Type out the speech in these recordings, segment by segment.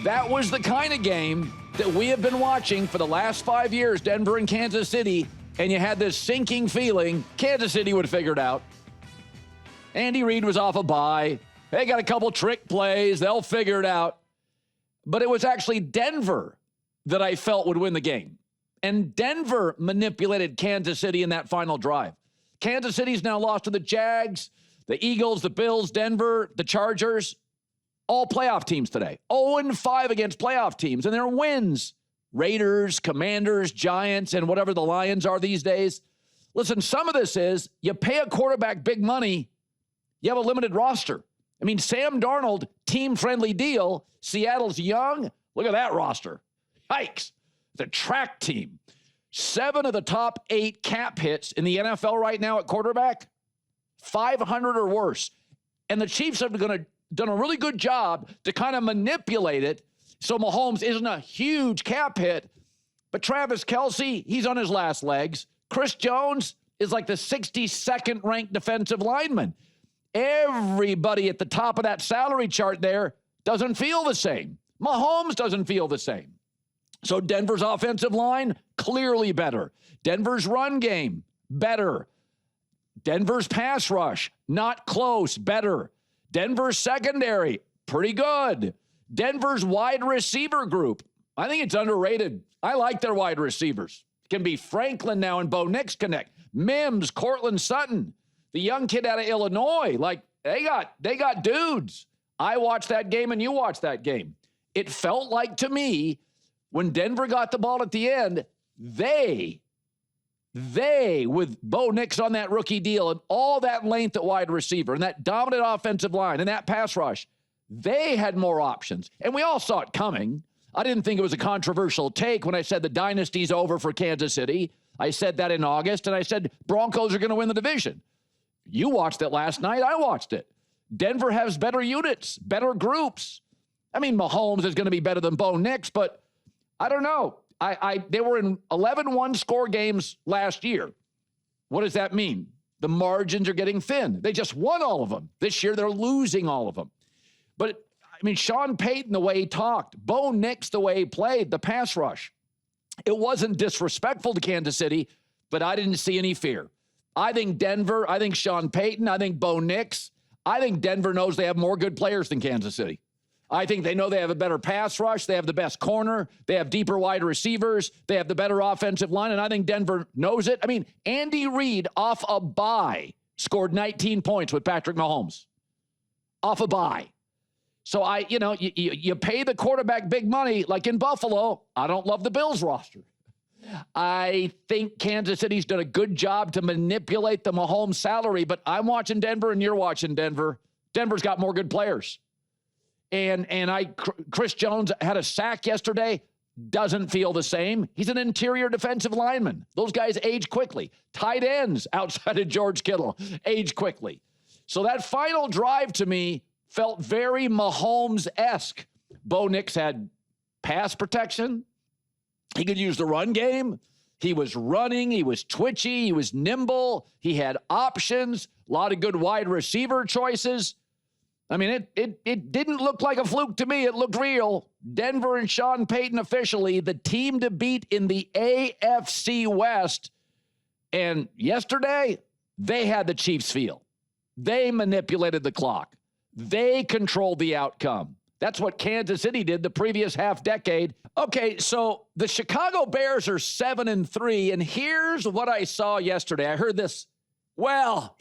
That was the kind of game that we have been watching for the last 5 years, Denver and Kansas City, and you had this sinking feeling Kansas City would figure it out. Andy Reid was off a bye. They got a couple trick plays. They'll figure it out. But it was actually Denver that I felt would win the game. And Denver manipulated Kansas City in that final drive. Kansas City's now lost to the Jags, the Eagles, the Bills, Denver, the Chargers. All playoff teams today. 0-5 against playoff teams, and their wins. Raiders, Commanders, Giants, and whatever the Lions are these days. Listen, some of this is you pay a quarterback big money, you have a limited roster. I mean, Sam Darnold, team-friendly deal. Seattle's young. Look at that roster. Yikes. The track team. 7 of the top 8 cap hits in the NFL right now at quarterback. 500 or worse. And the Chiefs have done a really good job to kind of manipulate it so Mahomes isn't a huge cap hit. But Travis Kelce, he's on his last legs. Chris Jones is like the 62nd ranked defensive lineman. Everybody at the top of that salary chart there doesn't feel the same. Mahomes doesn't feel the same. So Denver's offensive line, clearly better. Denver's run game, better. Denver's pass rush, not close, better. Denver's secondary, pretty good. Denver's wide receiver group, I think it's underrated. I like their wide receivers. It can be Franklin now and Bo Nix connect. Mims, Cortland Sutton, the young kid out of Illinois. Like, they got dudes. I watched that game and you watched that game. It felt like to me, when Denver got the ball at the end, they, with Bo Nix on that rookie deal and all that length at wide receiver and that dominant offensive line and that pass rush, they had more options. And we all saw it coming. I didn't think it was a controversial take when I said the dynasty's over for Kansas City. I said that in August, and I said Broncos are going to win the division. You watched it last night. I watched it. Denver has better units, better groups. I mean, Mahomes is going to be better than Bo Nix, but I don't know. They were in 11 one-score games last year. What does that mean? The margins are getting thin. They just won all of them. This year, they're losing all of them. But, I mean, Sean Payton, the way he talked, Bo Nix, the way he played, the pass rush, it wasn't disrespectful to Kansas City, but I didn't see any fear. I think Denver, I think Sean Payton, I think Bo Nix, I think Denver knows they have more good players than Kansas City. I think they know they have a better pass rush. They have the best corner. They have deeper wide receivers. They have the better offensive line, and I think Denver knows it. I mean, Andy Reid off a bye scored 19 points with Patrick Mahomes. Off a bye. So you pay the quarterback big money, like in Buffalo. I don't love the Bills roster. I think Kansas City's done a good job to manipulate the Mahomes salary, but I'm watching Denver and you're watching Denver. Denver's got more good players. And Chris Jones had a sack yesterday. Doesn't feel the same. He's an interior defensive lineman. Those guys age quickly. Tight ends outside of George Kittle age quickly. So that final drive to me felt very Mahomes-esque. Bo Nix had pass protection. He could use the run game. He was running. He was twitchy. He was nimble. He had options. A lot of good wide receiver choices. I mean, it didn't look like a fluke to me. It looked real. Denver and Sean Payton officially the team to beat in the AFC West. And yesterday, they had the Chiefs feel. They manipulated the clock. They controlled the outcome. That's what Kansas City did the previous half decade. Okay, so the Chicago Bears are 7-3, and here's what I saw yesterday. I heard this. Well,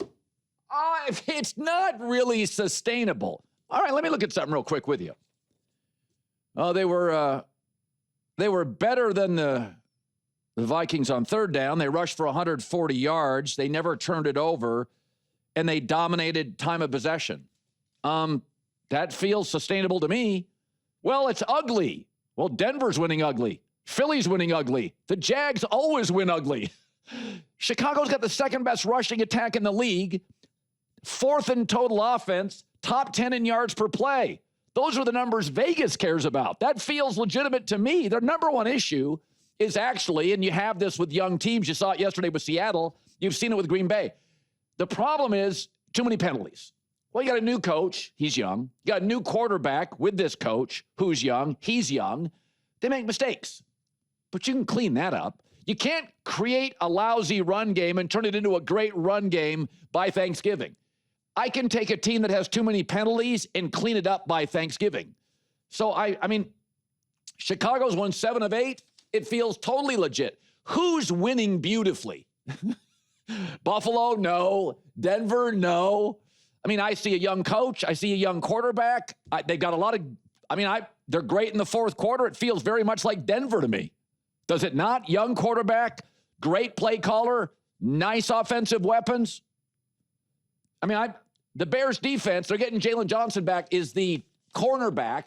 it's not really sustainable. All right, let me look at something real quick with you. Oh, they were better than the Vikings on third down. They rushed for 140 yards. They never turned it over, and they dominated time of possession. That feels sustainable to me. Well, it's ugly. Well, Denver's winning ugly. Philly's winning ugly. The Jags always win ugly. Chicago's got the second best rushing attack in the league, fourth in total offense, top 10 in yards per play. Those are the numbers Vegas cares about. That feels legitimate to me. Their number one issue is actually, and you have this with young teams, you saw it yesterday with Seattle, you've seen it with Green Bay. The problem is too many penalties. Well, you got a new coach. He's young. You got a new quarterback with this coach who's young. He's young. They make mistakes, but you can clean that up. You can't create a lousy run game and turn it into a great run game by Thanksgiving. I can take a team that has too many penalties and clean it up by Thanksgiving. So, I mean, Chicago's won 7 of 8. It feels totally legit. Who's winning beautifully? Buffalo? No. Denver? No. I mean, I see a young coach. I see a young quarterback. They've got a lot of, they're great in the fourth quarter. It feels very much like Denver to me. Does it not? Young quarterback, great play caller, nice offensive weapons. I mean, the Bears defense, they're getting Jalen Johnson back, is the cornerback.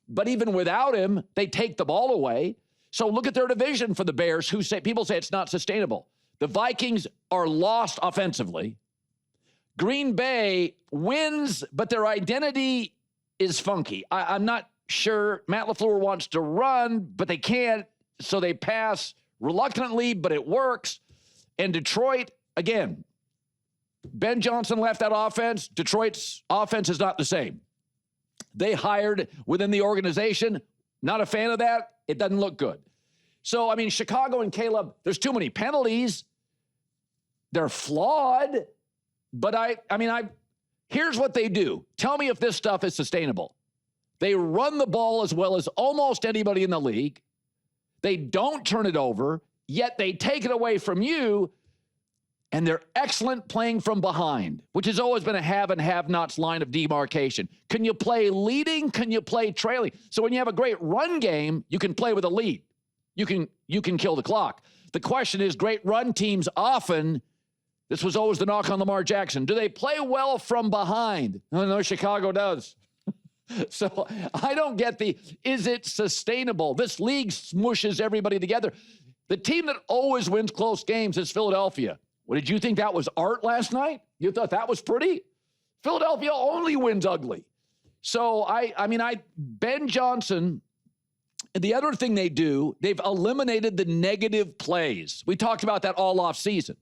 But even without him, they take the ball away. So look at their division for the Bears, people say it's not sustainable. The Vikings are lost offensively. Green Bay wins, but their identity is funky. I'm not sure. Matt LaFleur wants to run, but they can't, so they pass reluctantly, but it works. And Detroit, again, Ben Johnson left that offense. Detroit's offense is not the same. They hired within the organization. Not a fan of that. It doesn't look good. So, I mean, Chicago and Caleb, there's too many penalties. They're flawed. But here's what they do. Tell me if this stuff is sustainable. They run the ball as well as almost anybody in the league. They don't turn it over, yet they take it away from you. And they're excellent playing from behind, which has always been a have and have-nots line of demarcation. Can you play leading? Can you play trailing? So when you have a great run game, you can play with a lead. You can kill the clock. The question is, great run teams often, this was always the knock on Lamar Jackson, do they play well from behind? No, Chicago does. So I don't get is it sustainable? This league smooshes everybody together. The team that always wins close games is Philadelphia. What, did you think that was art last night? You thought that was pretty? Philadelphia only wins ugly. So, Ben Johnson, the other thing they do, they've eliminated the negative plays. We talked about that all off season.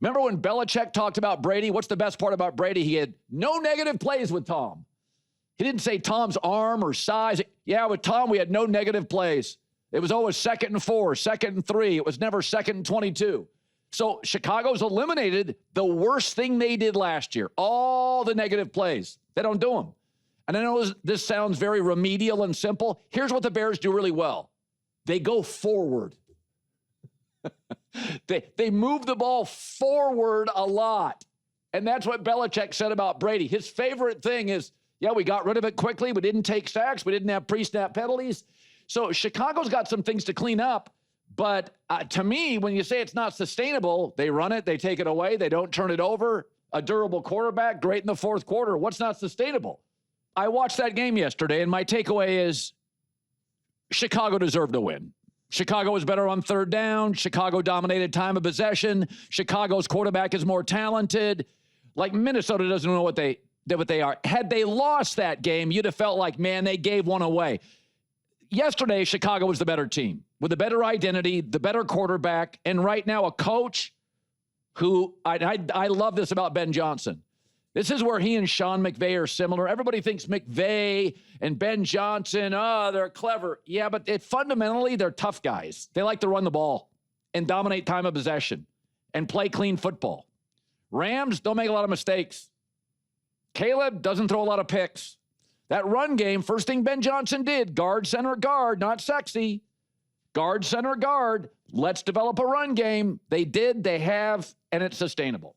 Remember when Belichick talked about Brady? What's the best part about Brady? He had no negative plays with Tom. He didn't say Tom's arm or size. Yeah, with Tom, we had no negative plays. It was always 2nd and 4, 2nd and 3. It was never 2nd and 22. So Chicago's eliminated the worst thing they did last year. All the negative plays. They don't do them. And I know this sounds very remedial and simple. Here's what the Bears do really well. They go forward. They move the ball forward a lot. And that's what Belichick said about Brady. His favorite thing is, yeah, we got rid of it quickly. We didn't take sacks. We didn't have pre-snap penalties. So Chicago's got some things to clean up. But to me, when you say it's not sustainable, they run it, they take it away, they don't turn it over. A durable quarterback, great in the fourth quarter. What's not sustainable? I watched that game yesterday, and my takeaway is Chicago deserved to win. Chicago was better on third down. Chicago dominated time of possession. Chicago's quarterback is more talented. Like Minnesota doesn't know what they are. Had they lost that game, you'd have felt like, man, they gave one away. Yesterday, Chicago was the better team with a better identity, the better quarterback, and right now a coach who I love this about Ben Johnson. This is where he and Sean McVay are similar. Everybody thinks McVay and Ben Johnson, they're clever. Yeah, but fundamentally, they're tough guys. They like to run the ball and dominate time of possession and play clean football. Rams don't make a lot of mistakes. Caleb doesn't throw a lot of picks. That run game, first thing Ben Johnson did, guard, center, guard, not sexy. Guard, center, guard. Let's develop a run game. They did, they have, and it's sustainable.